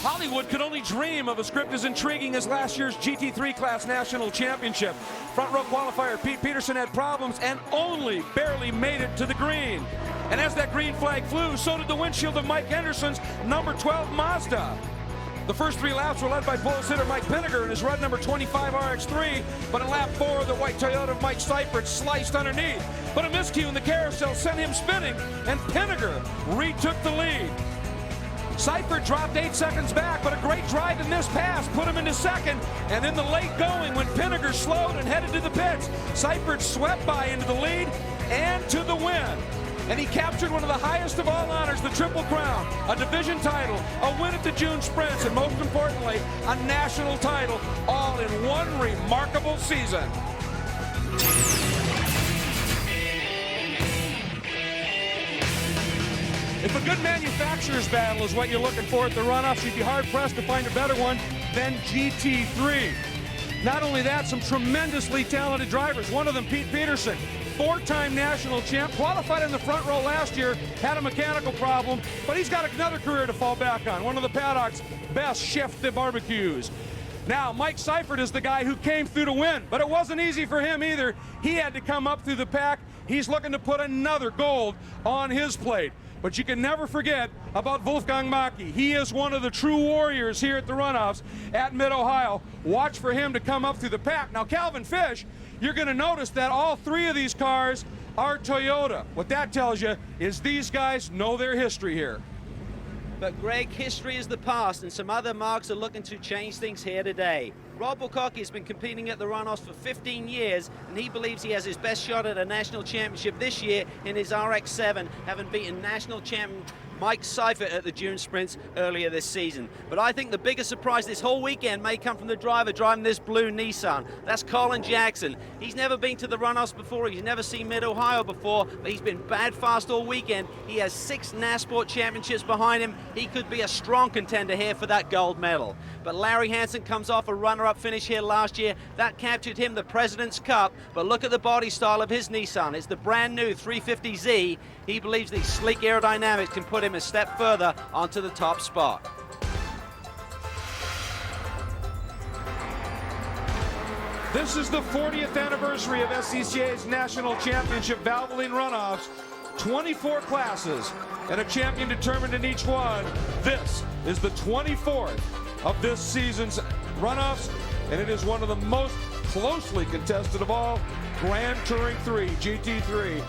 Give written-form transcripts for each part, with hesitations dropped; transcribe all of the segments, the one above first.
Hollywood could only dream of a script as intriguing as last year's GT3 Class National Championship. Front row qualifier Pete Peterson had problems and only barely made it to the green. And as that green flag flew, so did the windshield of Mike Henderson's number 12 Mazda. The first 3 laps were led by Bulls hitter Mike Pinniger in his red number 25 RX3, but in lap 4, the white Toyota of Mike Seifert sliced underneath. But a miscue in the carousel sent him spinning, and Pinniger retook the lead. Seifert dropped 8 seconds back, but a great drive in this pass put him into second. And in the late going, when Pinniger slowed and headed to the pits, Seifert swept by into the lead and to the win. And he captured one of the highest of all honors, the Triple Crown, a division title, a win at the June Sprints, and most importantly, a national title, all in one remarkable season. If a good manufacturer's battle is what you're looking for at the runoffs, you'd be hard-pressed to find a better one than GT3. Not only that, some tremendously talented drivers. One of them, Pete Peterson, 4-time national champ, qualified in the front row last year, had a mechanical problem, but he's got another career to fall back on. One of the paddock's best chef de barbecues. Now, Mike Seifert is the guy who came through to win, but it wasn't easy for him either. He had to come up through the pack. He's looking to put another gold on his plate. But you can never forget about Wolfgang Maki. He is one of the true warriors here at the runoffs at Mid-Ohio. Watch for him to come up through the pack. Now, Calvin Fish, you're going to notice that all 3 of these cars are Toyota. What that tells you is these guys know their history here. But Greg, history is the past, and some other marks are looking to change things here today. Rob Bukowski has been competing at the runoffs for 15 years, and he believes he has his best shot at a national championship this year in his RX-7, having beaten national champion Mike Seifert at the June Sprints earlier this season. But I think the biggest surprise this whole weekend may come from the driver driving this blue Nissan. That's Colin Jackson. He's never been to the runoffs before. He's never seen Mid-Ohio before, but he's been bad fast all weekend. He has 6 NASPORT championships behind him. He could be a strong contender here for that gold medal. But Larry Hansen comes off a runner-up finish here last year. That captured him the President's Cup. But look at the body style of his Nissan. It's the brand new 350Z. He believes these sleek aerodynamics can put him a step further onto the top spot. This is the 40th anniversary of SCCA's National Championship Valvoline Runoffs. 24 classes and a champion determined in each one. This is the 24th of this season's runoffs, and it is one of the most closely contested of all, Grand Touring 3, GT3.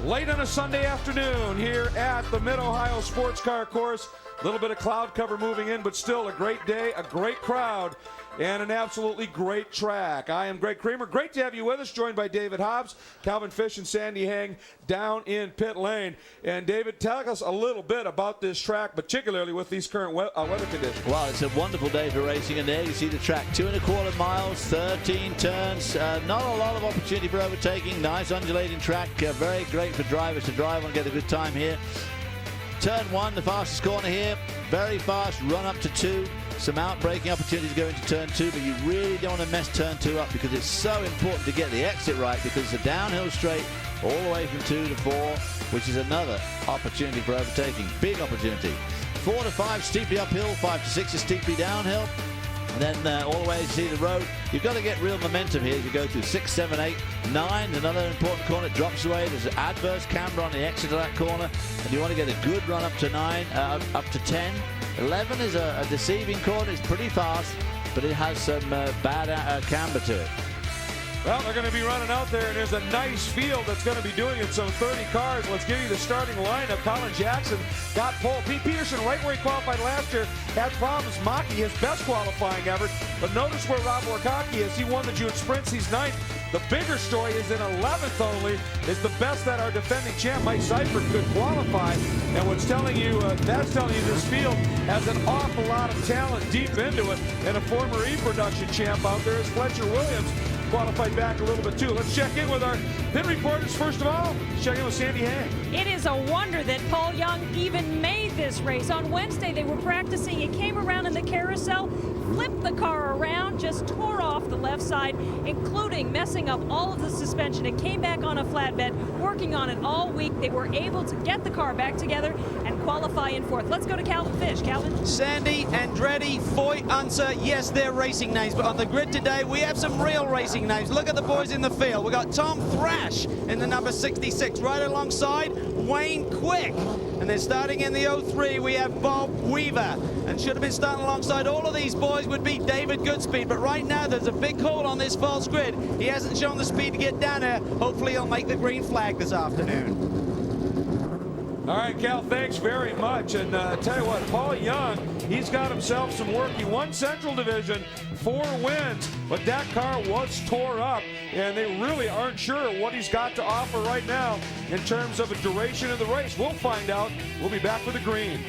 Late on a Sunday afternoon here at the Mid-Ohio Sports Car Course. A little bit of cloud cover moving in, but still a great day, a great crowd, and an absolutely great track. I am Greg Creamer. Great to have you with us, joined by David Hobbs, Calvin Fish, and Sandy Hang down in pit lane. And David, tell us a little bit about this track, particularly with these current weather conditions. Well, it's a wonderful day for racing, and there you see the track, 2¼ miles, 13 turns, not a lot of opportunity for overtaking. Nice undulating track, very great for drivers to drive and get a good time here. Turn 1, the fastest corner here, very fast, run up to 2. Some out-braking opportunities go into turn 2, but you really don't want to mess turn 2 up because it's so important to get the exit right, because it's a downhill straight all the way from 2 to 4, which is another opportunity for overtaking. Big opportunity. 4 to 5 steeply uphill, 5 to 6 is steeply downhill. And then all the way to see the road. You've got to get real momentum here as you go through 6, 7, 8, 9. Another important corner, drops away. There's an adverse camber on the exit of that corner, and you want to get a good run up to 9, up to 10. 11 is a deceiving corner. It's pretty fast, but it has some bad camber to it. Well, they're going to be running out there, and there's a nice field that's going to be doing it. Some 30 cars. Let's give you the starting lineup. Colin Jackson got pole. Pete Peterson, right where he qualified last year, had problems. Maki, his best qualifying ever. But notice where Rob Warkocki is. He won the June Sprints. He's 9th. The bigger story is in 11th only, is the best that our defending champ, Mike Seifert, could qualify. And what's telling you, that's telling you this field has an awful lot of talent deep into it. And a former E-Production champ out there is Fletcher Williams, qualified back a little bit too. Let's check in with our pit reporters. First of all, check in with Sandy Hang. It is a wonder that Paul Young even made this race. On Wednesday, they were practicing. He came around in the carousel, flipped the car around, just tore off the left side, including messing up all of the suspension. It came back on a flatbed. We're working on it all week. They were able to get the car back together and qualify in fourth. Let's go to Calvin Fish. Calvin? Sandy, Andretti, Foyt, Unser, yes, they're racing names, but on the grid today, we have some real racing names. Look at the boys in the field. We got Tom Thrash in the number 66, right alongside Wayne Quick. And then starting in the 03, we have Bob Weaver. And should have been starting alongside all of these boys would be David Goodspeed. But right now, there's a big call on this false grid. He hasn't shown the speed to get down there. Hopefully, he'll make the green flag this afternoon. All right, Cal, thanks very much. And tell you what, Paul Young, he's got himself some work. He won Central Division, 4 wins, but that car was tore up, and they really aren't sure what he's got to offer right now in terms of a duration of the race. We'll find out. We'll be back with the green.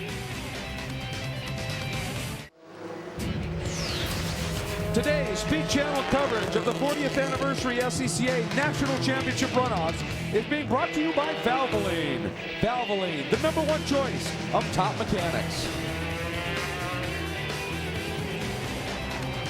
Today's Speed Channel coverage of the 40th anniversary SCCA National Championship Runoffs is being brought to you by Valvoline. Valvoline, the #1 choice of top mechanics.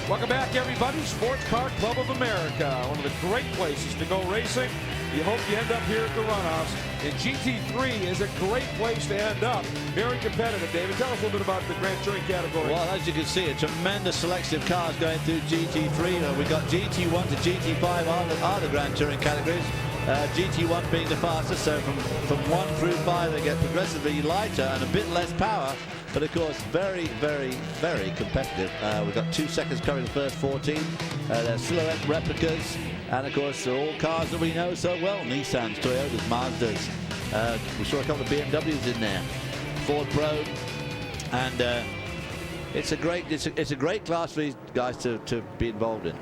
Welcome back, everybody. Sports Car Club of America, one of the great places to go racing. You hope you end up here at the Runoffs. And GT3 is a great place to end up. Very competitive. David, tell us a little bit about the Grand Touring category. Well, as you can see, a tremendous selection of cars going through GT3. We've got GT1 to GT5 are the Grand Touring categories. GT1 being the fastest, so from 1 through 5 they get progressively lighter and a bit less power. But of course, very, very, very competitive. We've got 2 seconds covering the first 14. They're silhouette replicas. And of course, they're all cars that we know so well. Nissans, Toyotas, Mazdas. We saw a couple of BMWs in there. Ford Pro. And it's a great class for these guys to be involved in.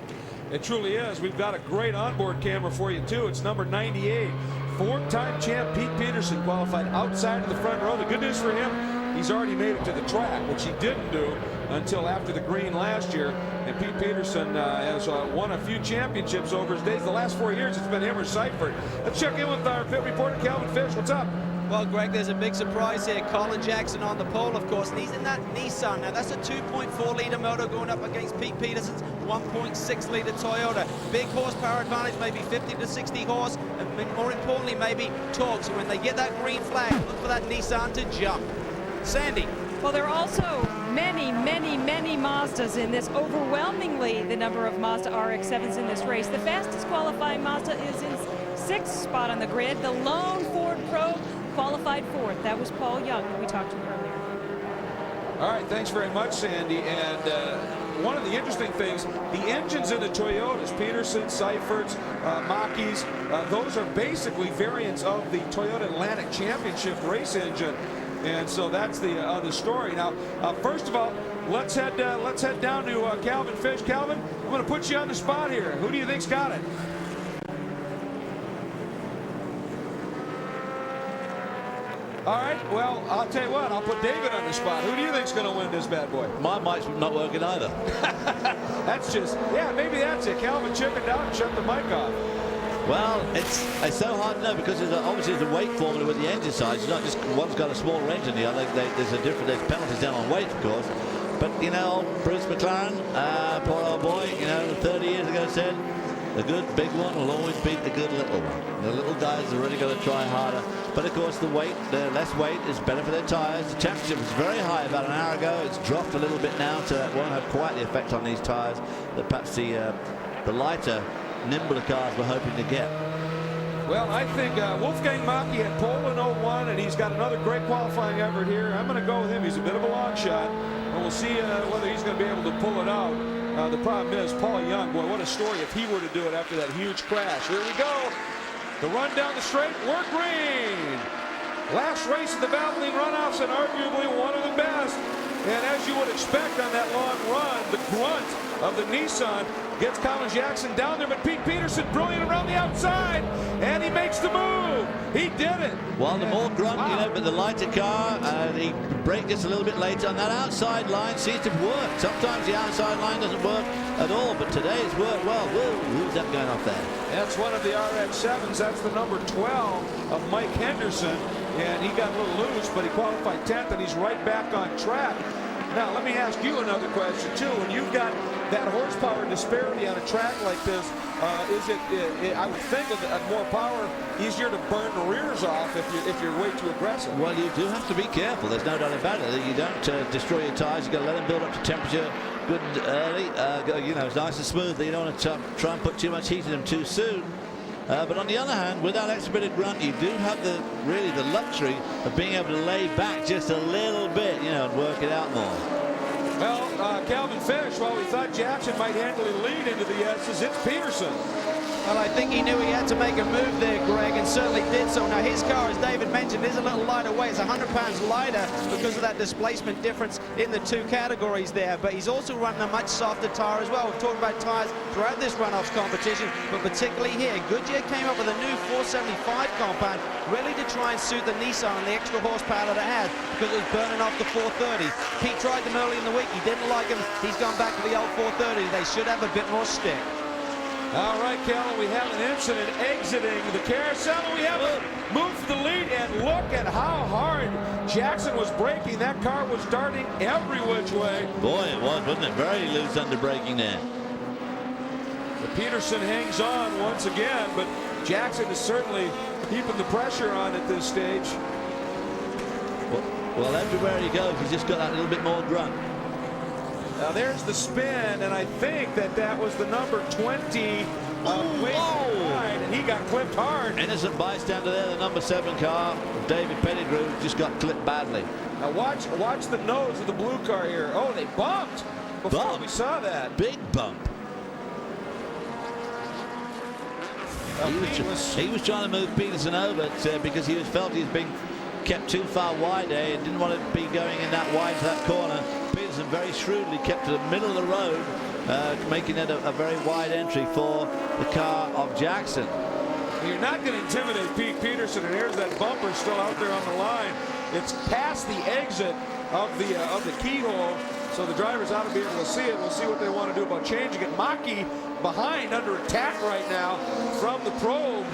It truly is. We've got a great onboard camera for you, too. It's number 98. 4-time champ Pete Peterson qualified outside of the front row. The good news for him, he's already made it to the track, which he didn't do until after the green last year. And Pete Peterson has won a few championships over his days. The last 4 years, it's been him or Seifert. Let's check in with our pit reporter, Calvin Fish. What's up? Well, Greg, there's a big surprise here. Colin Jackson on the pole, of course, and he's in that Nissan. Now, that's a 2.4-litre motor going up against Pete Peterson's 1.6-litre Toyota. Big horsepower advantage, maybe 50 to 60 horse, and more importantly, maybe torque. So when they get that green flag, look for that Nissan to jump. Sandy. Well, there are also many, many, many Mazdas in this. Overwhelmingly, the number of Mazda RX-7s in this race. The fastest qualifying Mazda is in 6th spot on the grid. The lone Ford Pro qualified 4th. That was Paul Young, who we talked to earlier. All right, thanks very much, Sandy. And one of the interesting things, the engines in the Toyotas, Peterson, Seifert's, Maki's, those are basically variants of the Toyota Atlantic Championship race engine. And so that's the story. Now, first of all, let's head down to Calvin Fish. Calvin, I'm going to put you on the spot here. Who do you think's got it? All right, well, I'll tell you what, I'll put David on the spot. Who do you think's going to win this bad boy? My mic's not working either. That's just, yeah, maybe that's it. Calvin chickened out and shut the mic off. Well, it's so hard to know because obviously there's a weight formula with the engine size. It's not just one's got a smaller engine than the other. There's penalties down on weight, of course. But, you know, Bruce McLaren, poor old boy, 30 years ago said, the good big one will always beat the good little one. The little guys are really going to try harder. But, of course, the less weight is better for their tyres. The championship was very high about an hour ago. It's dropped a little bit now, so it won't have quite the effect on these tyres that perhaps the lighter, nimbler cars were hoping to get. Well, I think Wolfgang Maki had pole in 01, and he's got another great qualifying effort here. I'm going to go with him. He's a bit of a long shot, and we'll see whether he's going to be able to pull it out. The problem is, Paul Young, boy, what a story if he were to do it after that huge crash. Here we go. The run down the straight, we're green. Last race of the Valvoline Runoffs, and arguably one of the best. And as you would expect on that long run, the grunt of the Nissan gets Colin Jackson down there, but Pete Peterson brilliant around the outside, and he makes the move. He did it. Well, the more grunt, wow. But the lighter car, he braked just a little bit later, and that outside line seems to work. Sometimes the outside line doesn't work at all, but today it's worked well. Whoa, who's that going off there? That's one of the RX-7s. That's the number 12 of Mike Henderson, and he got a little loose, but he qualified 10th, and he's right back on track. Now, let me ask you another question, too. When you've got that horsepower disparity on a track like this, is it, I would think, at more power, easier to burn the rears off if you're way too aggressive? Well, you do have to be careful. There's no doubt about it. You don't destroy your tires. You've got to let them build up to temperature good and early. You know, it's nice and smooth. You don't want to try and put too much heat in them too soon. But on the other hand, with that expedited grunt, you do have really the luxury of being able to lay back just a little bit, you know, and work it out more. Well, Calvin finished while we thought Jackson might handily lead into the S's. It's Peterson. Well, I think he knew he had to make a move there, Greg, and certainly did so. Now, his car, as David mentioned, is a little lighter weight. It's 100 pounds lighter because of that displacement difference in the two categories there. But he's also running a much softer tire as well. We've talked about tires throughout this runoffs competition, but particularly here. Goodyear came up with a new 475 compound, really to try and suit the Nissan and the extra horsepower that it has, because it was burning off the 430. Pete tried them early in the week. He didn't like them. He's gone back to the old 430. They should have a bit more stick. All right, Calvin, we have an incident exiting the carousel. We have a move for the lead, and look at how hard Jackson was braking. That car was darting every which way. Boy, it was, wasn't it? Very loose under braking there. But Peterson hangs on once again, but Jackson is certainly keeping the pressure on at this stage. Well, everywhere he goes, he's just got that little bit more grunt. Now there's the spin, and I think that was the number 20 ride, and he got clipped hard. Innocent bystander there, the number 7 car, David Pettigrew, just got clipped badly. Now watch the nose of the blue car here. Oh, they bumped before we saw that. Big bump. He was trying to move Peterson over because he felt he was being kept too far wide there and didn't want to be going in that wide to that corner. Peterson very shrewdly kept to the middle of the road, making it a very wide entry for the car of Jackson. You're not going to intimidate Pete Peterson, and here's that bumper still out there on the line. It's past the exit of the keyhole, so the drivers ought to be able to see it. We'll see what they want to do about changing it. Maki behind, under attack right now from the probe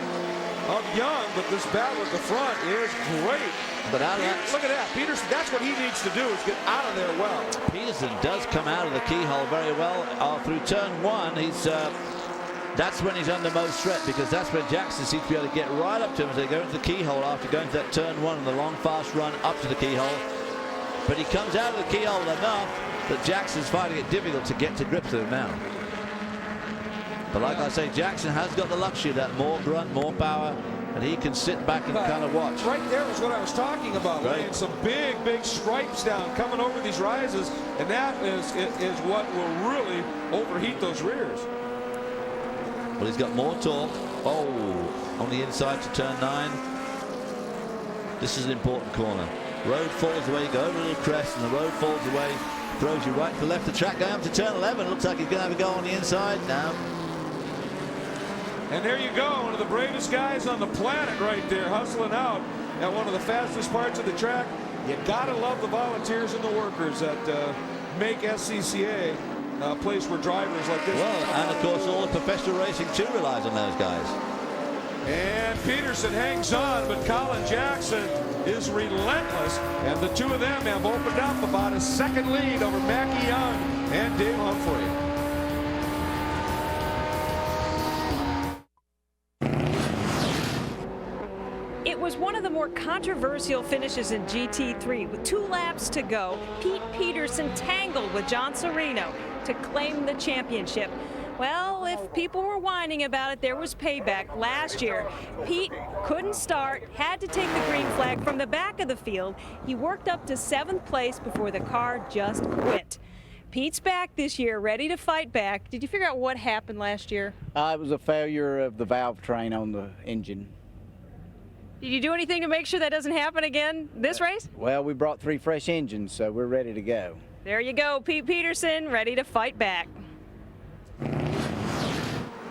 of Young, but this battle at the front is great. But look at that, Peterson. That's what he needs to do, is get out of there well. Peterson does come out of the keyhole very well through turn 1. That's when he's under most threat, because that's when Jackson seems to be able to get right up to him as they go into the keyhole after going to that turn 1 and the long fast run up to the keyhole. But he comes out of the keyhole enough that Jackson's finding it difficult to get to grips with him now. But like I say, Jackson has got the luxury of that more grunt, more power, and he can sit back and kind of watch. Right there was what I was talking about. Right. Laying some big stripes down, coming over these rises, and that is what will really overheat those rears. Well, he's got more torque. Oh, on the inside to turn 9. This is an important corner. Road falls away, you go over a little crest, and the road falls away, throws you right to the left of the track, going up to turn 11. Looks like he's going to have a go on the inside now. And there you go, one of the bravest guys on the planet right there, hustling out at one of the fastest parts of the track. You gotta love the volunteers and the workers that make SCCA a place where drivers like this. Well, and of course all the professional racing too relies on those guys. And Peterson hangs on, but Colin Jackson is relentless, and the two of them have opened up about a second lead over Mackie Young and Dave Humphrey. It was one of the more controversial finishes in GT3. With 2 laps to go, Pete Peterson tangled with John Serino to claim the championship. Well, if people were whining about it, there was payback. Last year, Pete couldn't start, had to take the green flag from the back of the field. He worked up to 7th place before the car just quit. Pete's back this year, ready to fight back. Did you figure out what happened last year? It was a failure of the valve train on the engine. Did you do anything to make sure that doesn't happen again this race? Well, we brought 3 fresh engines, so we're ready to go. There you go, Pete Peterson, ready to fight back.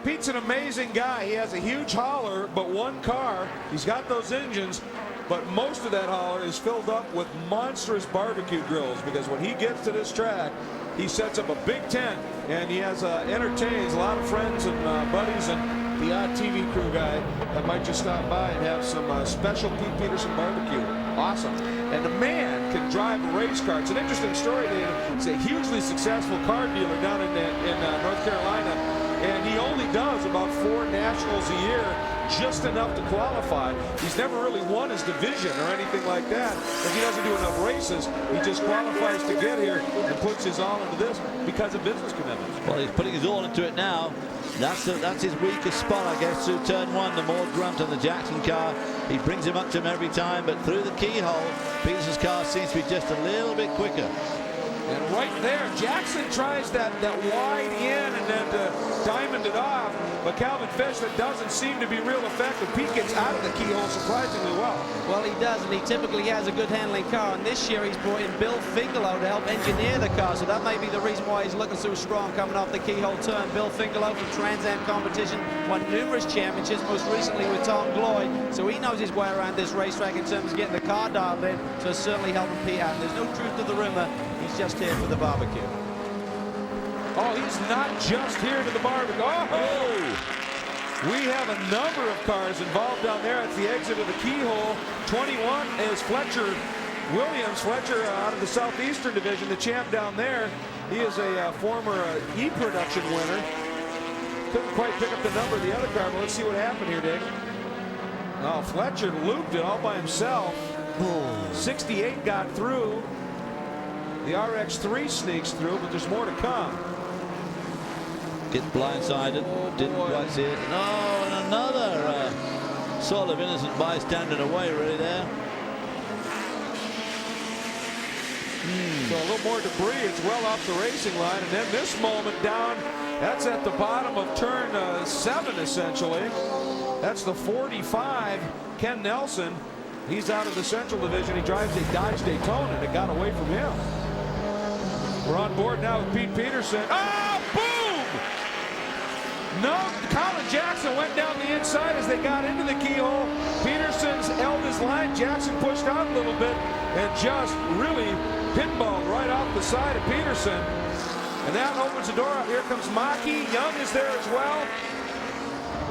Pete's an amazing guy. He has a huge hauler, but one car. He's got those engines, but most of that hauler is filled up with monstrous barbecue grills, because when he gets to this track, he sets up a big tent, and he has entertains a lot of friends and buddies and the odd TV crew guy that might just stop by and have some special Pete Peterson barbecue. Awesome. And the man can drive a race car. It's an interesting story, David. He's a hugely successful car dealer down in North Carolina, and he only does about 4 nationals a year, just enough to qualify. He's never really won his division or anything like that. If he doesn't do enough races, he just qualifies to get here and puts his all into this because of business commitments. Well, he's putting his all into it now. That's his weakest spot, I guess, through turn 1. The more grunt on the Jackson car. He brings him up to him every time, but through the keyhole, Peterson's car seems to be just a little bit quicker. And right there, Jackson tries that wide in and then diamond it off. But Calvin Fish, that doesn't seem to be real effective. Pete gets out of the keyhole surprisingly well. Well, he does, and he typically has a good handling car. And this year he's brought in Bill Fingelow to help engineer the car. So that may be the reason why he's looking so strong coming off the keyhole turn. Bill Fingelow from Trans Am competition won numerous championships, most recently with Tom Gloyd. So he knows his way around this racetrack in terms of getting the car dialed in. So it's certainly helping Pete out. And there's no truth to the rumor. He's just here for the barbecue. Oh, he's not just here to the barbecue. Oh! We have a number of cars involved down there at the exit of the keyhole. 21 is Fletcher Williams. Fletcher out of the Southeastern Division, the champ down there. He is a former E-Production winner. Couldn't quite pick up the number of the other car, but let's see what happened here, Dick. Oh, Fletcher looped it all by himself. 68 got through. The RX-3 sneaks through, but there's more to come. Gets blindsided. Didn't quite see it. No, and another sort of innocent bystander away, really, there. So a little more debris. It's well off the racing line. And then this moment down, that's at the bottom of turn 7, essentially. That's the 45, Ken Nelson. He's out of the Central Division. He drives a Dodge Daytona, and it got away from him. We're on board now with Pete Peterson. Oh, boom! No, Colin Jackson went down the inside as they got into the keyhole. Peterson's held his line. Jackson pushed out a little bit and just really pinballed right off the side of Peterson. And that opens the door up. Here comes Maki. Young is there as well.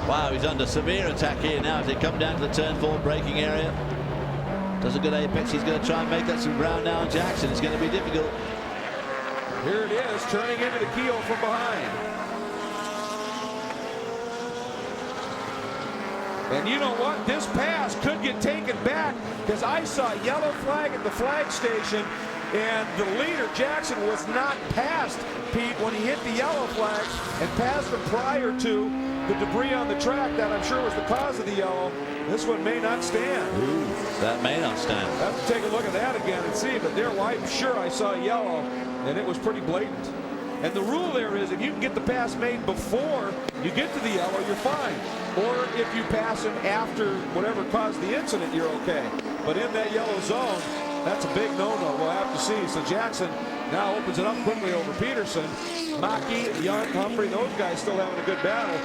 Wow, he's under severe attack here now as they come down to the turn 4 braking area. Does a good apex. He's going to try and make that some ground now on Jackson. It's going to be difficult. Here it is, turning into the keyhole from behind. And you know what? This pass could get taken back because I saw a yellow flag at the flag station, and the leader, Jackson, was not past Pete when he hit the yellow flag and passed him prior to the debris on the track that I'm sure was the cause of the yellow. This one may not stand. Ooh, that may not stand. I have to take a look at that again and see, but there, I'm sure I saw yellow, and it was pretty blatant. And the rule there is if you can get the pass made before you get to the yellow, you're fine. Or if you pass him after whatever caused the incident, you're okay. But in that yellow zone, that's a big no-no. We'll have to see. So Jackson now opens it up quickly over Peterson. Maki, Young, Humphrey, those guys still having a good battle.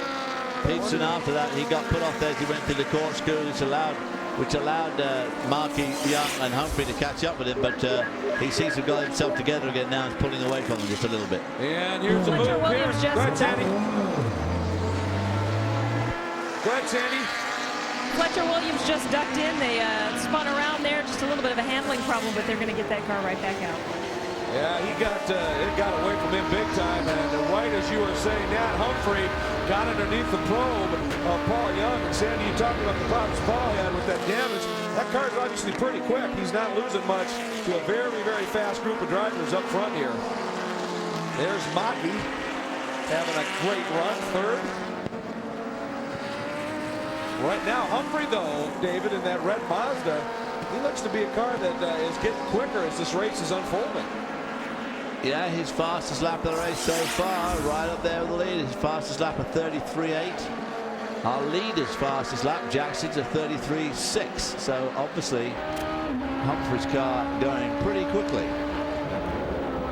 Peterson, after that, he got put off there as he went through the corkscrew, which allowed Markey, Young, and Humphrey to catch up with him, but he seems to have got himself together again now and pulling away from him just a little bit. And here's the move. Go ahead, Sandy. Go ahead, Sandy. Fletcher Williams just ducked in. They spun around there. Just a little bit of a handling problem, but they're going to get that car right back out. Yeah, he got it got away from him big time, and right as you were saying that, Humphrey got underneath the probe of Paul Young. And Sandy, you talked about the problems Paul had with that damage. That car's obviously pretty quick. He's not losing much to a very, very fast group of drivers up front here. There's Maki having a great run, third. Right now, Humphrey, though, David, in that red Mazda, he looks to be a car that is getting quicker as this race is unfolding. Yeah, his fastest lap of the race so far, right up there with the lead. His fastest lap of 33.8. Our leader's fastest lap, Jackson's, a 33.6. So obviously, Humphrey's car going pretty quickly.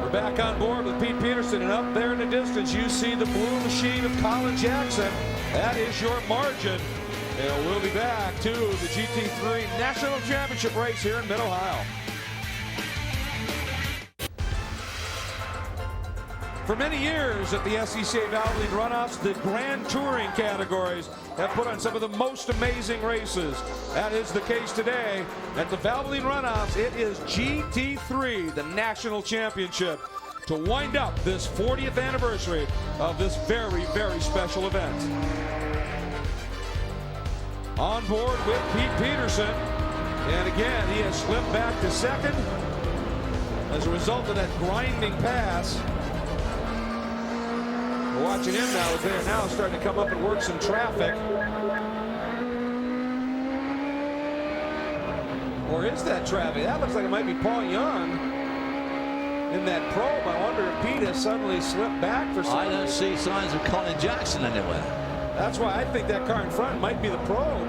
We're back on board with Pete Peterson, and up there in the distance, you see the blue machine of Colin Jackson. That is your margin. And we'll be back to the GT3 National Championship race here in Mid-Ohio. For many years at the SCCA Runoffs, the Grand Touring categories have put on some of the most amazing races. That is the case today at the Valvoline Runoffs. It is GT3, the national championship, to wind up this 40th anniversary of this very, very special event. On board with Pete Peterson, and again he has slipped back to second as a result of that grinding pass. We're watching him now as they're now starting to come up and work some traffic. Or is that traffic? That looks like it might be Paul Young in that probe. I wonder if Pete has suddenly slipped back for some I don't see signs of Colin Jackson anywhere. That's why I think that car in front might be the probe.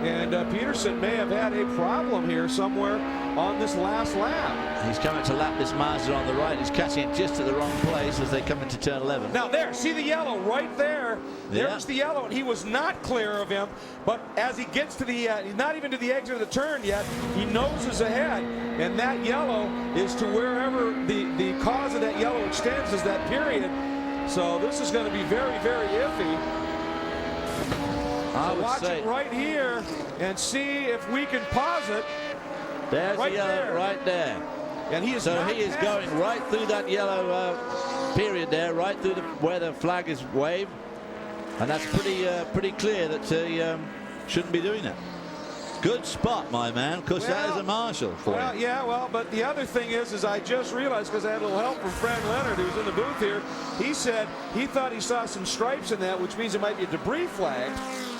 And Peterson may have had a problem here somewhere on this last lap. He's coming to lap this Mazda on the right. He's catching it just at the wrong place as they come into turn 11. Now there, see the yellow right there. There's the yellow, and he was not clear of him. But as he gets to the, he's not even to the exit of the turn yet, he noses ahead. And that yellow is to wherever the cause of that yellow extends is that period. So this is going to be very, very iffy. So watch it right here and see if we can pause it. There's right the yellow there. right there. And he is so he is going right through that yellow period there, right through where the flag is waved, and that's pretty clear that he shouldn't be doing that. Good spot, my man, because that is a marshal for him. Yeah, well, but the other thing is I just realized, because I had a little help from Fran Leonard, who's in the booth here. He said he thought he saw some stripes in that, which means it might be a debris flag.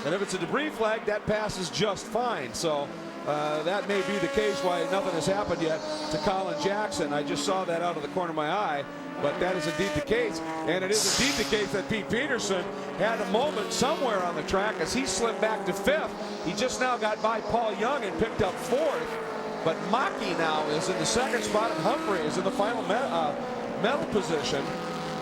And if it's a debris flag, that passes just fine. So that may be the case why nothing has happened yet to Colin Jackson. I just saw that out of the corner of my eye. But that is indeed the case. And it is indeed the case that Pete Peterson had a moment somewhere on the track as he slipped back to 5th. He just now got by Paul Young and picked up 4th. But Maki now is in the 2nd spot, and Humphrey is in the final medal position.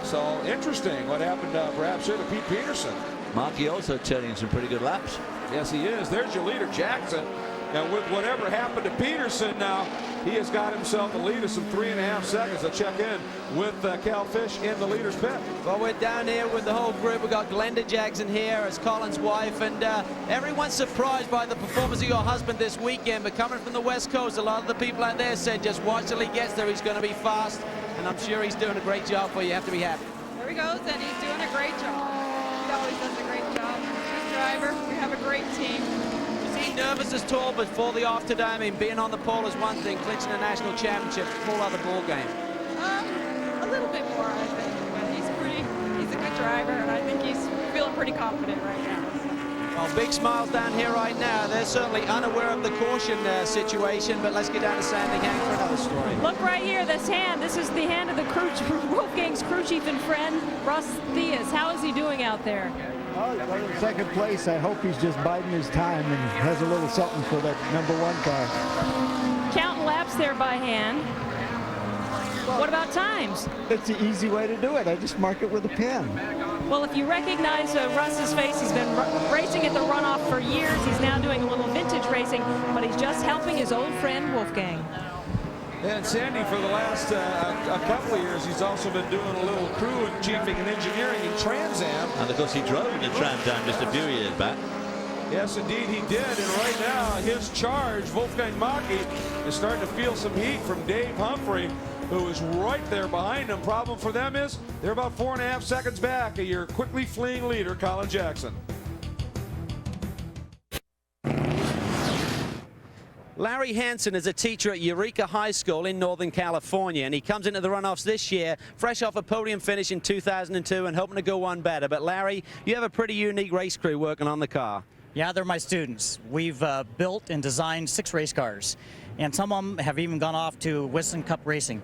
So interesting what happened perhaps here to Pete Peterson. Maki also turning some pretty good laps. Yes, he is. There's your leader, Jackson. And with whatever happened to Peterson now, he has got himself a lead of some 3.5 seconds to check in with Cal Fish in the leader's pit. Well, we're down here with the whole group. We've got Glenda Jackson here as Colin's wife, and everyone's surprised by the performance of your husband this weekend. But coming from the West Coast, a lot of the people out there said just watch till he gets there. He's going to be fast, and I'm sure he's doing a great job for you. You have to be happy. There he goes, and he's doing a great job. He always does a great job. Good driver. We have a great team. Is he nervous as tall before the off today? I mean, being on the pole is one thing, clinching a national championship, whole other ball game. A little bit more, I think, but he's a good driver, and I think he's feeling pretty confident right now. Well, big smiles down here right now. They're certainly unaware of the caution situation, but let's get down to Sandy Hang for another story. Look right here, this hand. This is the hand of the crew, Wolfgang's crew chief and friend, Russ Theus. How is he doing out there? Oh, he's in 2nd place. I hope he's just biding his time and has a little something for that #1 car. Counting laps there by hand. What about times? It's the easy way to do it. I just mark it with a pen. Well, if you recognize Russ's face, he's been racing at the runoff for years. He's now doing a little vintage racing, but he's just helping his old friend Wolfgang. And Sandy, for the last a couple of years, he's also been doing a little crew and chiefing and engineering in Trans Am. And of course he drove in the Trans Am just a few years back. Yes, indeed he did. And right now, his charge, Wolfgang Maki, is starting to feel some heat from Dave Humphrey, who is right there behind him. Problem for them is they're about 4.5 seconds back of your quickly fleeing leader, Colin Jackson. Larry Hansen is a teacher at Eureka High School in Northern California, and he comes into the runoffs this year, fresh off a podium finish in 2002 and hoping to go one better. But Larry, you have a pretty unique race crew working on the car. Yeah, they're my students. We've built and designed 6 race cars, and some of them have even gone off to Whistling Cup racing.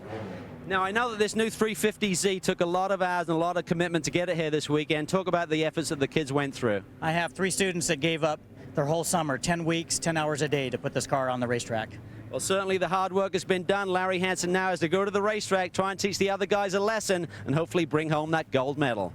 Now, I know that this new 350Z took a lot of hours and a lot of commitment to get it here this weekend. Talk about the efforts that the kids went through. I have 3 students that gave up their whole summer, 10 weeks, 10 hours a day to put this car on the racetrack. Well, certainly the hard work has been done. Larry Hansen now has to go to the racetrack, try and teach the other guys a lesson, and hopefully bring home that gold medal.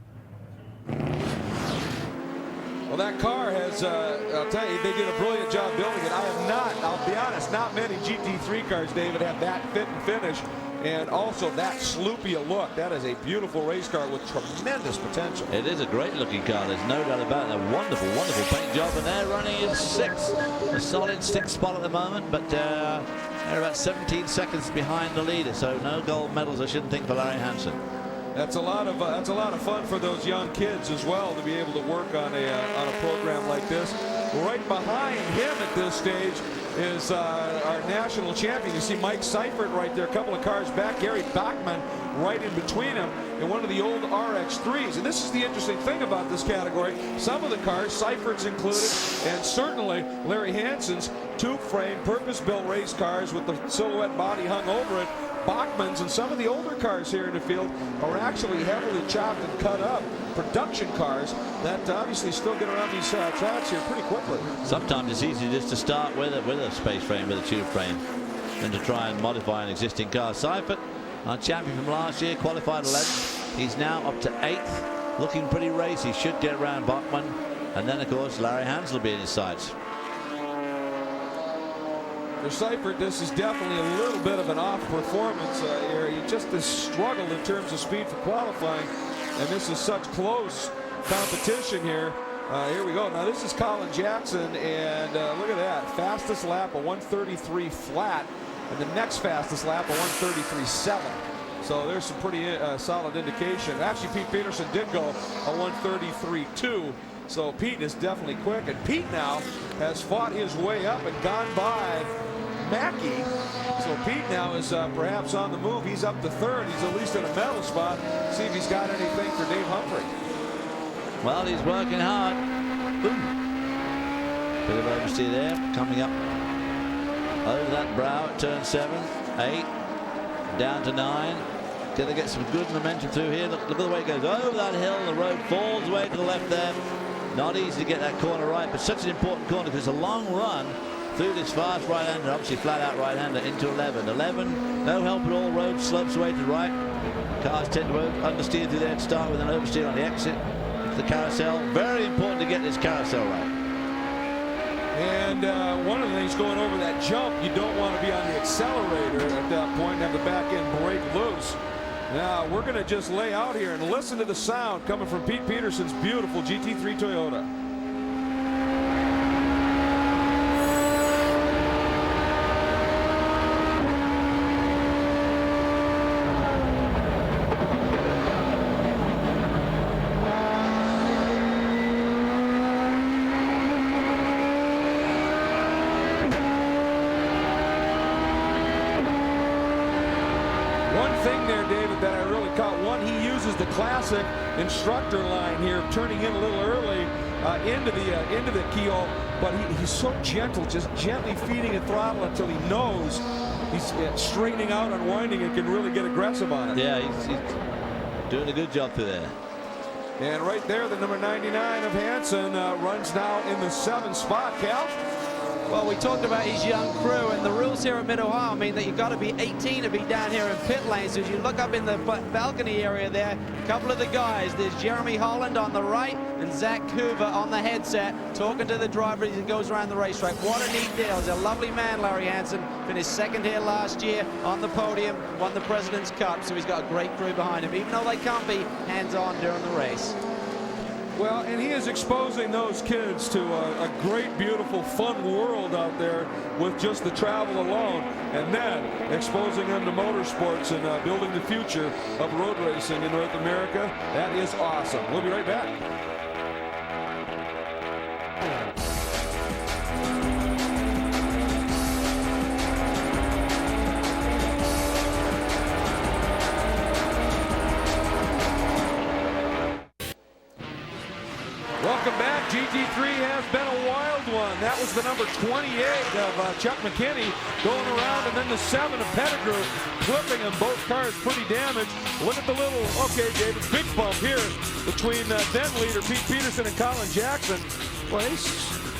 Well, that car has, I'll tell you, they did a brilliant job building it. I have not, I'll be honest, not many GT3 cars, David, have that fit and finish. And also that sloopy a look. That is a beautiful race car with tremendous potential. It is a great looking car, there's no doubt about it. A wonderful, wonderful paint job, and they're running in sixth. A solid sixth spot at the moment, but they're about 17 seconds behind the leader, so no gold medals, I shouldn't think, for Larry Hansen. That's a lot of fun for those young kids as well, to be able to work on a program like this. Right behind him at this stage is our national champion. You see Mike Seifert right there, a couple of cars back. Gary Bachman right in between him in one of the old RX3s. And this is the interesting thing about this category. Some of the cars, Seifert's included, and certainly Larry Hansen's tube-frame, purpose-built race cars with the silhouette body hung over it. Bachman's and some of the older cars here in the field are actually heavily chopped and cut up production cars that obviously still get around these tracks here pretty quickly. Sometimes it's easy just to start with a space frame, with a tube frame, than to try and modify an existing car. Seifert, our champion from last year, qualified 11th. He's now up to 8th, looking pretty racy. Should get around Bachman, and then of course Larry Hansen will be in his sights. For Seifert, this is definitely a little bit of an off performance here. He just has struggled in terms of speed for qualifying, and this is such close competition here. Here we go. Now this is Colin Jackson, and look at that. Fastest lap, a 1:33 flat, and the next fastest lap, a 1:33.7. So there's some pretty solid indication. Actually, Pete Peterson did go a 1:33.2. So Pete is definitely quick, and Pete now has fought his way up and gone by Mackey. So Pete now is perhaps on the move. He's up to 3rd. He's at least in a medal spot. See if he's got anything for Dave Humphrey. Well, he's working hard. Boom. Bit of oversteer there, coming up over that brow at turn 7, 8, down to 9. Gonna get some good momentum through here. Look at the way it goes over that hill. The road falls away to the left there. Not easy to get that corner right, but such an important corner because it's a long run through this fast right-hander, obviously flat-out right-hander into 11. 11, no help at all. Road slopes away to the right. Cars tend to understeer through there to start with, an oversteer on the exit. The carousel, very important to get this carousel right. And one of the things going over that jump, you don't want to be on the accelerator at that point and have the back end break loose. Now we're going to just lay out here and listen to the sound coming from Pete Peterson's beautiful GT3 Toyota. Classic instructor line here, turning in a little early into the keyhole, but he's so gentle, just gently feeding a throttle until he knows he's straightening out, unwinding, and can really get aggressive on it. Yeah, he's doing a good job through there. And right there, the number 99 of Hansen runs now in the 7th spot. Cal? Well, we talked about his young crew, and the rules here at Mid-Ohio mean that you've got to be 18 to be down here in pit lanes. So as you look up in the balcony area there, a couple of the guys, there's Jeremy Holland on the right and Zach Hoover on the headset talking to the driver as he goes around the racetrack. What a neat deal. He's a lovely man, Larry Hansen. Finished 2nd here last year on the podium, won the President's Cup, so he's got a great crew behind him, even though they can't be hands-on during the race. Well, and he is exposing those kids to a great, beautiful, fun world out there with just the travel alone, and then exposing them to motorsports and building the future of road racing in North America. That is awesome. We'll be right back. Welcome back. GT3 has been a wild one. That was the number 28 of Chuck McKinney going around, and then the 7 of Pettigrew flipping them. Both cars pretty damaged. Look at the little, okay, David, big bump here between then leader Pete Peterson and Colin Jackson. Well, he's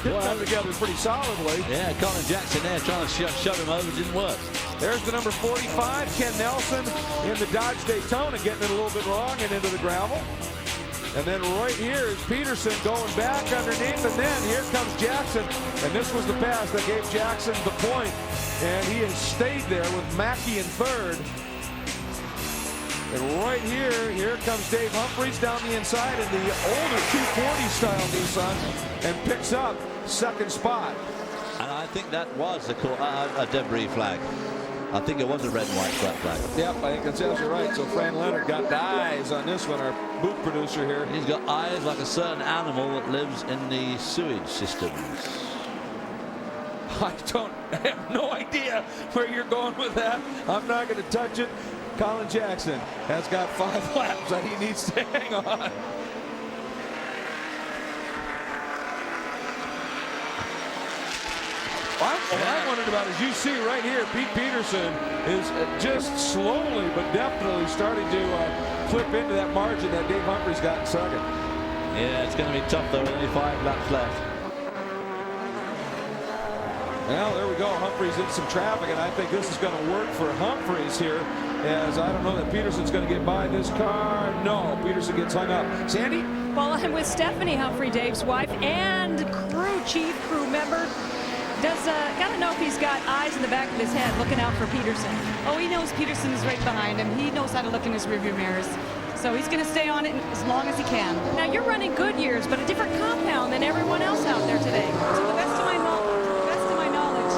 put them together pretty solidly. Yeah, Colin Jackson there trying to shove him over, didn't work. There's the number 45, Ken Nelson, in the Dodge Daytona, getting it a little bit wrong and into the gravel. And then right here is Peterson going back underneath, and then here comes Jackson. And this was the pass that gave Jackson the point. And he has stayed there with Mackey in third. And right here comes Dave Humphries down the inside in the older 240 style Nissan and picks up second spot. And I think that was a debris flag. I think it was a red and white flag. Yep, I think that's absolutely right. So Fran Leonard got the eyes on this one, our booth producer here. He's got eyes like a certain animal that lives in the sewage systems. I have no idea where you're going with that. I'm not going to touch it. Colin Jackson has got 5 laps that he needs to hang on. What I wondered about is you see right here, Pete Peterson is just slowly but definitely starting to flip into that margin that Dave Humphries got in second. Yeah, it's going to be tough though with only 5 laps left. Well, there we go. Humphries in some traffic, and I think this is going to work for Humphries here, as I don't know that Peterson's going to get by this car. No, Peterson gets hung up. Sandy? Well, I'm with Stephanie Humphrey, Dave's wife, and crew member. Gotta know if he's got eyes in the back of his head looking out for Peterson. Oh, he knows Peterson is right behind him. He knows how to look in his rearview mirrors. So he's going to stay on it as long as he can. Now, you're running Goodyears, but a different compound than everyone else out there today. To the best of my knowledge,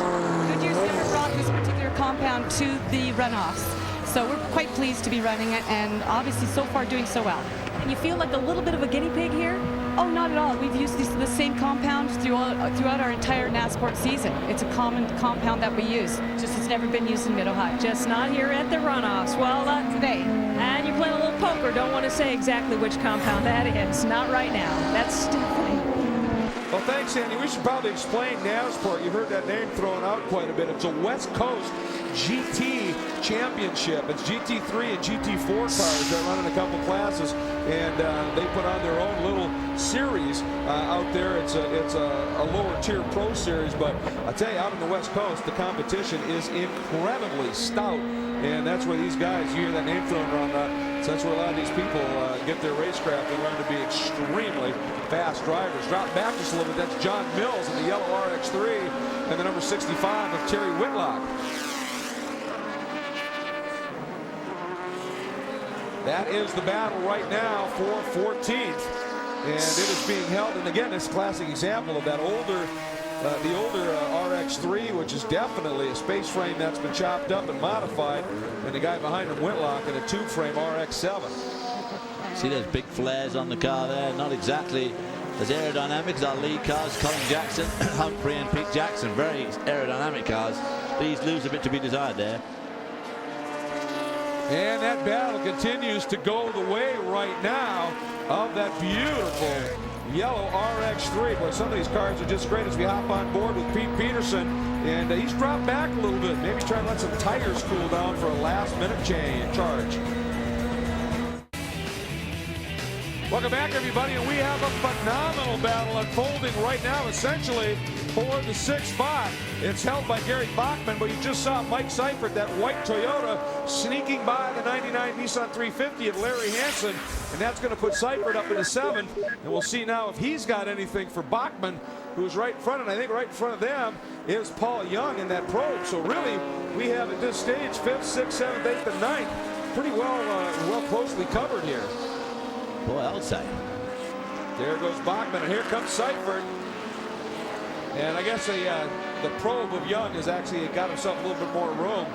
Goodyear's never brought this particular compound to the runoffs. So we're quite pleased to be running it, and obviously so far doing so well. And you feel like a little bit of a guinea pig here? Oh, not at all. We've used the same compound throughout our entire NASPORT season. It's a common compound that we use. Just it's never been used in Mid-Ohio. Just not here at the runoffs. Well, today. And you're playing a little poker. Don't want to say exactly which compound that is. Not right now. That's Stephanie. Well, thanks, Andy. We should probably explain NASPORT. You've heard that name thrown out quite a bit. It's a West Coast GT championship. It's GT3 and GT4 cars that run in a couple classes, and they put on their own little series out there. It's a lower tier pro series, but I tell you, out on the West Coast, the competition is incredibly stout, and that's where these guys, you hear that name thrown around, so that's where a lot of these people get their racecraft and learn to be extremely fast drivers. Drop back just a little bit. That's John Mills in the yellow RX3 and the number 65 of Terry Whitlock. That is the battle right now for 14th, and it is being held. And again, this classic example of that older, the older RX3, which is definitely a space frame that's been chopped up and modified, and the guy behind him, Whitlock, in a tube frame RX7. See those big flares on the car there? Not exactly as aerodynamic as our lead cars, Colin Jackson, Humphrey, and Pete Jackson. Very aerodynamic cars. These lose a bit to be desired there. And that battle continues to go the way right now of that beautiful yellow RX3. Boy, some of these cars are just great as we hop on board with Pete Peterson. And he's dropped back a little bit. Maybe trying to let some tires cool down for a last-minute charge. Welcome back, everybody, and we have a phenomenal battle unfolding right now, essentially for the 6th spot. It's held by Gary Bachman, but you just saw Mike Seifert, that white Toyota, sneaking by the 99 Nissan 350 of Larry Hansen, and that's going to put Seifert up into 7th. And we'll see now if he's got anything for Bachman, who's right in front, and I think right in front of them is Paul Young in that probe. So really, we have at this stage 5th, 6th, 7th, 8th, and 9th pretty well closely covered here. Boy, I'll say. There goes Bachman, and here comes Seifert. And I guess the probe of Young has actually got himself a little bit more room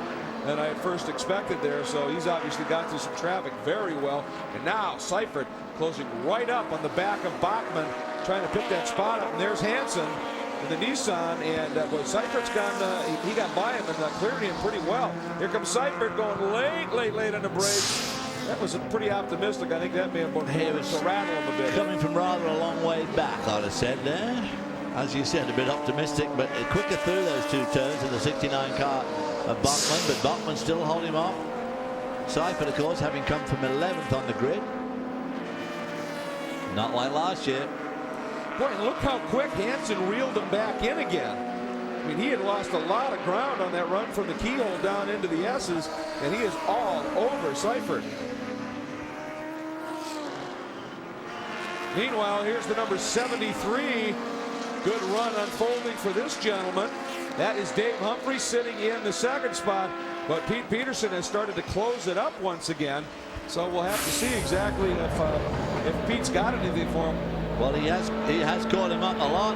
than I had first expected there. So he's obviously got through some traffic very well. And now Seifert closing right up on the back of Bachman, trying to pick that spot up. And there's Hansen in the Nissan. And boy, Seifert's gone, he got by him and cleared him pretty well. Here comes Seifert going late on the brakes. That was pretty optimistic. I think that may have been to rattle him a bit. Coming from rather a long way back, I'd have said there. As you said, a bit optimistic, but quicker through those 2 turns in the 69 car of Bachman, but Bachman still holding him off. Seifert, of course, having come from 11th on the grid. Not like last year. Boy, look how quick Hansen reeled him back in again. I mean, he had lost a lot of ground on that run from the keyhole down into the S's, and he is all over Seifert. Meanwhile, here's the number 73. Good run unfolding for this gentleman. That is Dave Humphrey sitting in the second spot, but Pete Peterson has started to close it up once again. So we'll have to see exactly if Pete's got anything for him. Well, he has caught him up a lot,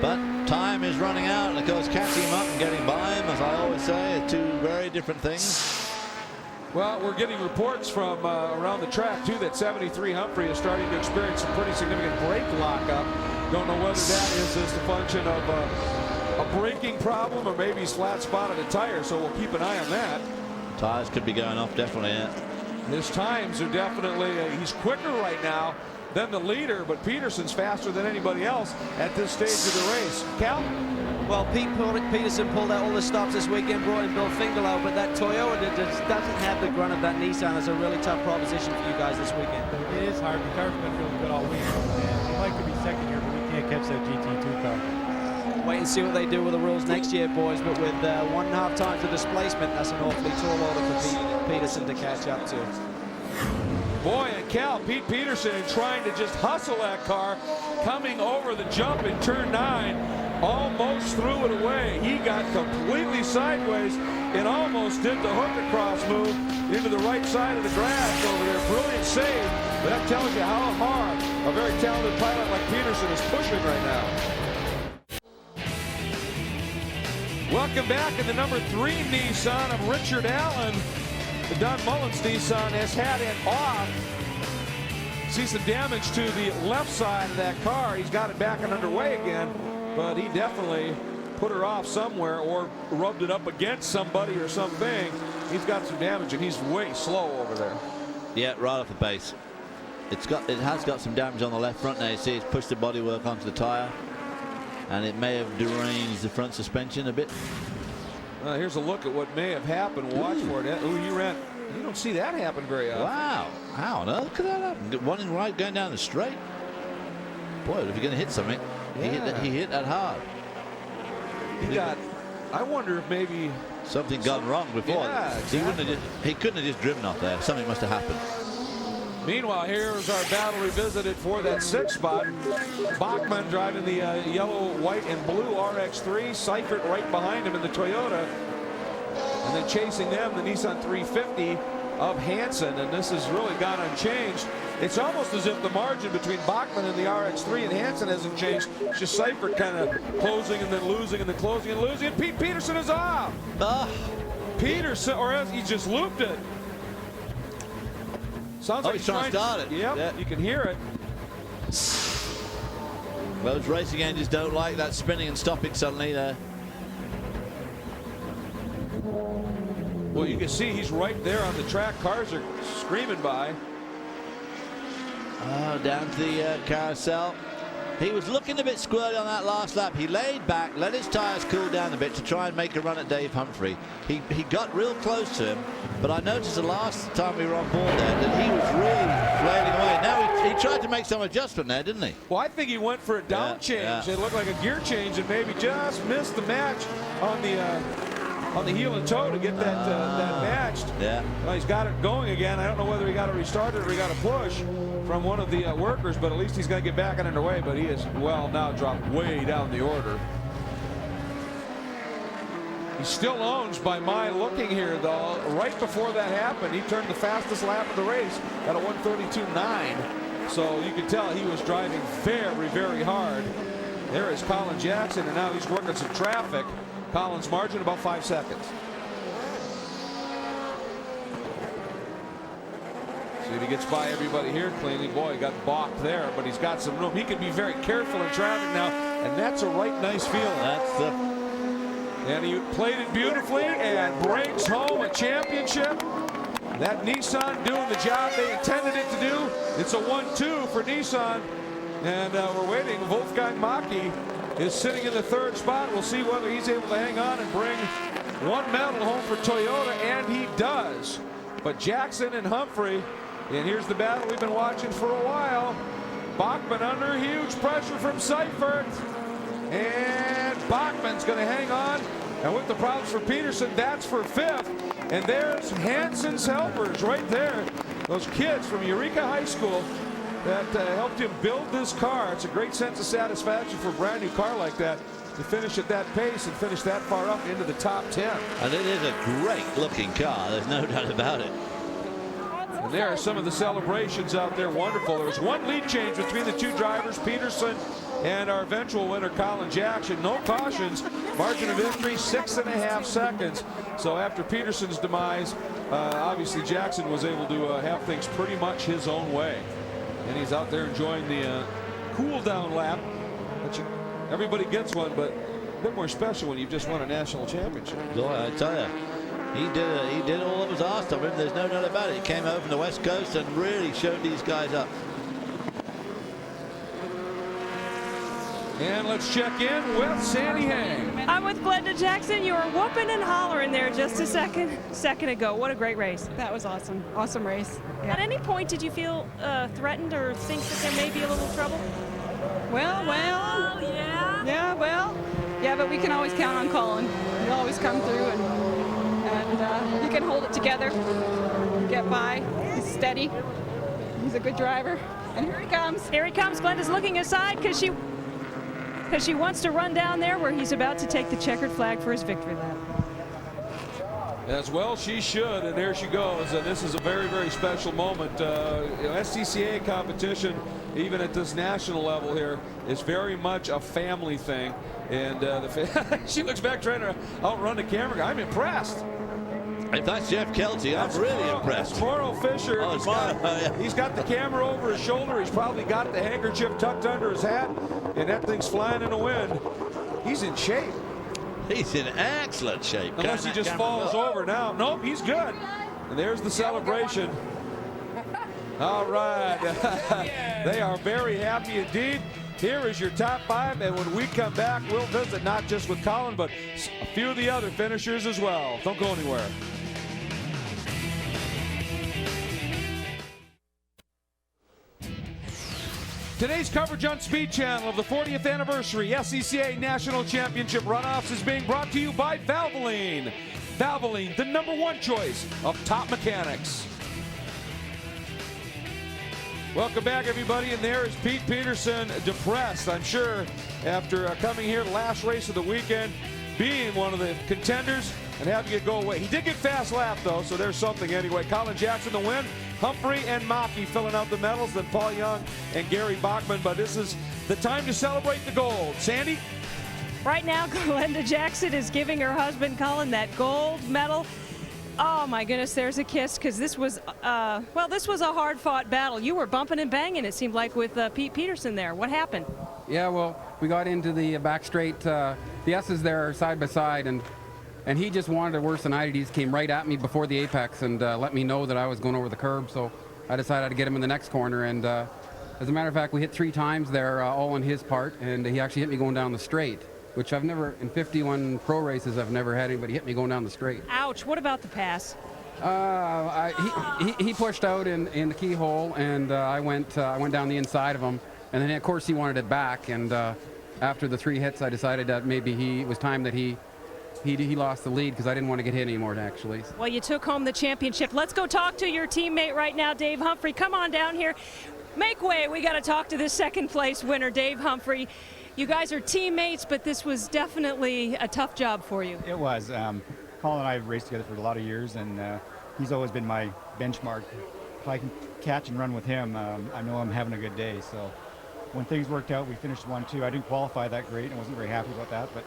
but time is running out, and of course catching him up and getting by him, as I always say, are two very different things. Well, we're getting reports from around the track too that 73 Humphrey is starting to experience some pretty significant brake lockup. Don't know whether that is just a function of a braking problem or maybe he's flat spotted a tire, so we'll keep an eye on that. Tires could be going off, definitely. Yeah. His times are definitely, he's quicker right now than the leader, but Peterson's faster than anybody else at this stage of the race. Cal? Well, Peterson pulled out all the stops this weekend, brought in Bill Fingelow, but that Toyota just doesn't have the grunt of that Nissan. It's a really tough proposition for you guys this weekend. It is hard. The car's been really good all week, and we'd like to be second here, but we can't catch that GT2 car. Wait and see what they do with the rules next year, boys, but with 1.5 times the displacement, that's an awfully tall order for Peterson to catch up to. Boy, and Cal, Pete Peterson trying to just hustle that car, coming over the jump in turn 9, almost threw it away. He got completely sideways and almost did the hook across move into the right side of the grass over there. Brilliant save, but that tells you how hard a very talented pilot like Peterson is pushing right now. Welcome back in the number 3 Nissan of Richard Allen. The Don Mullins Nissan has had it off. See some damage to the left side of that car. He's got it back and underway again, but he definitely put her off somewhere or rubbed it up against somebody or something. He's got some damage and he's way slow over there. Yeah, right off the base. It has got some damage on the left front now. You see it's pushed the bodywork onto the tire, and it may have deranged the front suspension a bit. Here's a look at what may have happened. Watch for it. Ooh, you don't see that happen very often. Wow. How on earth could that happen? One in right going down the straight. Boy, if you're going to hit something, he hit that hard. I wonder if maybe something gone wrong before. Yeah, exactly. He couldn't have just driven off there. Something must have happened. Meanwhile, here's our battle revisited for that 6th spot. Bachmann driving the yellow, white, and blue RX-3. Seifert right behind him in the Toyota. And then chasing them, the Nissan 350 of Hansen. And this has really gone unchanged. It's almost as if the margin between Bachmann and the RX-3 and Hansen hasn't changed. It's just Seifert kind of closing and then losing and then closing and losing. And Pete Peterson is off. Peterson, or else he just looped it. Sounds like he's trying to start it. Yep, you can hear it. Those racing engines don't like that spinning and stopping suddenly there. Well, you can see he's right there on the track. Cars are screaming by. Oh, down to the carousel. He was looking a bit squirrely on that last lap. He laid back, let his tires cool down a bit to try and make a run at Dave Humphrey. He got real close to him, but I noticed the last time we were on board there that he was really flailing away. Now he tried to make some adjustment there, didn't he? Well, I think he went for a down change. It looked like a gear change and maybe just missed the match on the heel and toe to get that matched. Yeah. Well, he's got it going again. I don't know whether he got to restart it or he got a push from one of the workers, but at least he's going to get back and underway. But he is, well, now dropped way down the order. He still owns, by my looking here, though. Right before that happened, he turned the fastest lap of the race at a 1:32.9. So you can tell he was driving very, very hard. There is Colin Jackson, and now he's working some traffic. Colin's margin about 5 seconds. See if he gets by everybody here cleanly. Boy, he got balked there, but he's got some room. He can be very careful in traffic now, and that's a right nice feeling. And he played it beautifully and brings home a championship. That Nissan doing the job they intended it to do. It's a 1-2 for Nissan, and we're waiting. Wolfgang Maki is sitting in the 3rd spot. We'll see whether he's able to hang on and bring one medal home for Toyota, and he does. But Jackson and Humphrey, and here's the battle we've been watching for a while. Bachmann under huge pressure from Seifert, and Bachmann's going to hang on. And with the problems for Peterson, that's for 5th. And there's Hansen's helpers right there. Those kids from Eureka High School that helped him build this car. It's a great sense of satisfaction for a brand new car like that to finish at that pace and finish that far up into the top 10. And it is a great looking car, there's no doubt about it. And there are some of the celebrations out there. Wonderful. There was one lead change between the two drivers, Peterson and our eventual winner, Colin Jackson. No cautions. Margin of victory, 6.5 seconds. So after Peterson's demise, obviously Jackson was able to have things pretty much his own way. And he's out there enjoying the cool down lap. Everybody gets one, but a bit more special when you've just won a national championship. Boy, I tell you, he did all that was asked of him. There's no doubt about it. He came over from the West Coast and really showed these guys up. And let's check in with Sandy Hang. I'm with Glenda Jackson. You were whooping and hollering there just a second ago. What a great race. That was awesome. Awesome race. Yeah. At any point, did you feel threatened or think that there may be a little trouble? Well, yeah. yeah, well, yeah, but we can always count on Colin. He'll always come through, and he can hold it together, get by. He's steady. He's a good driver. And here he comes. Here he comes. Glenda's looking aside because she wants to run down there where he's about to take the checkered flag for his victory lap. As well she should, and there she goes. And this is a very, very special moment. SCCA competition, even at this national level here, is very much a family thing. And she looks back trying to outrun the camera. I'm impressed. If that's Jeff Kelty, I'm really impressed. That's Morrow Fisher. He's got the camera over his shoulder. He's probably got the handkerchief tucked under his hat, and that thing's flying in the wind. He's in shape. He's in excellent shape. Unless he just falls over now. Nope, he's good. And there's the celebration. All right. They are very happy indeed. Here is your top 5, and when we come back, we'll visit not just with Colin, but a few of the other finishers as well. Don't go anywhere. Today's coverage on Speed Channel of the 40th anniversary SCCA National Championship Runoffs is being brought to you by Valvoline. Valvoline, the #1 choice of top mechanics. Welcome back, everybody, and there is Pete Peterson, depressed, I'm sure, after coming here the last race of the weekend, being one of the contenders and having it go away. He did get fast lap, though, so there's something anyway. Colin Jackson the win. Humphrey and Maki filling out the medals, then Paul Young and Gary Bachman. But this is the time to celebrate the gold. Sandy? Right now, Glenda Jackson is giving her husband, Colin, that gold medal. Oh, my goodness, there's a kiss, because this was, this was a hard-fought battle. You were bumping and banging, it seemed like, with Pete Peterson there. What happened? Yeah, well, we got into the back straight. The S's there side by side, and he just wanted it worse than I did. He just came right at me before the apex and let me know that I was going over the curb. So I decided to get him in the next corner. And as a matter of fact, we hit 3 times there, all on his part. And he actually hit me going down the straight, which I've never, in 51 pro races, I've never had anybody hit me going down the straight. Ouch. What about the pass? He pushed out in the keyhole, and I went down the inside of him. And then, of course, he wanted it back. And after the 3 hits, I decided that maybe it was time that he lost the lead, because I didn't want to get hit anymore, actually. Well, you took home the championship. Let's go talk to your teammate right now, Dave Humphrey. Come on down here. Make way. We got to talk to this second-place winner, Dave Humphrey. You guys are teammates, but this was definitely a tough job for you. It was. Colin and I have raced together for a lot of years, and he's always been my benchmark. If I can catch and run with him, I know I'm having a good day. So when things worked out, we finished 1-2. I didn't qualify that great, and I wasn't very happy about that, but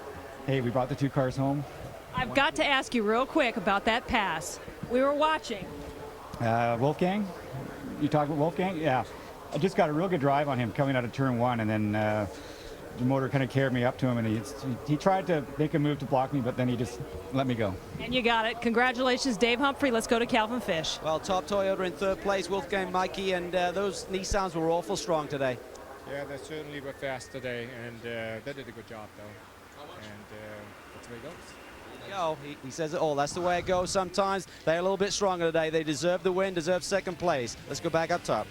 hey, we brought the 2 cars home. I've got to ask you real quick about that pass. We were watching. Wolfgang? You talking about Wolfgang? Yeah. I just got a real good drive on him coming out of turn 1, and then the motor kind of carried me up to him, and he tried to make a move to block me, but then he just let me go. And you got it. Congratulations, Dave Humphrey. Let's go to Calvin Fish. Well, top Toyota in 3rd place, Wolfgang Mikey, and those Nissans were awful strong today. Yeah, they certainly were fast today, and they did a good job, though. And that's the way it goes. There you go. He says it all. That's the way it goes sometimes. They're a little bit stronger today. They deserve the win, deserve 2nd place. Let's go back up top.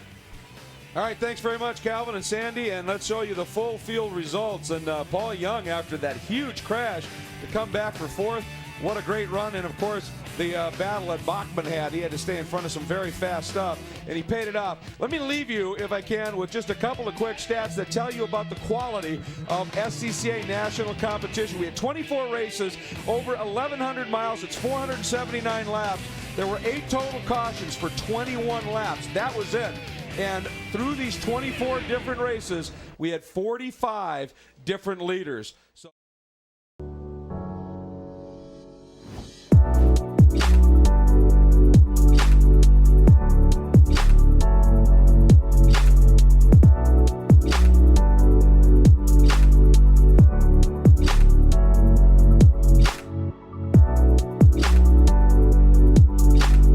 All right, thanks very much, Calvin and Sandy, and let's show you the full field results. And Paul Young, after that huge crash, to come back for 4th. What a great run, and of course the battle that Bachman had. He had to stay in front of some very fast stuff, and he paid it off. Let me leave you, if I can, with just a couple of quick stats that tell you about the quality of SCCA national competition. We had 24 races, over 1,100 miles. It's 479 laps. There were 8 total cautions for 21 laps. That was it. And through these 24 different races, we had 45 different leaders. So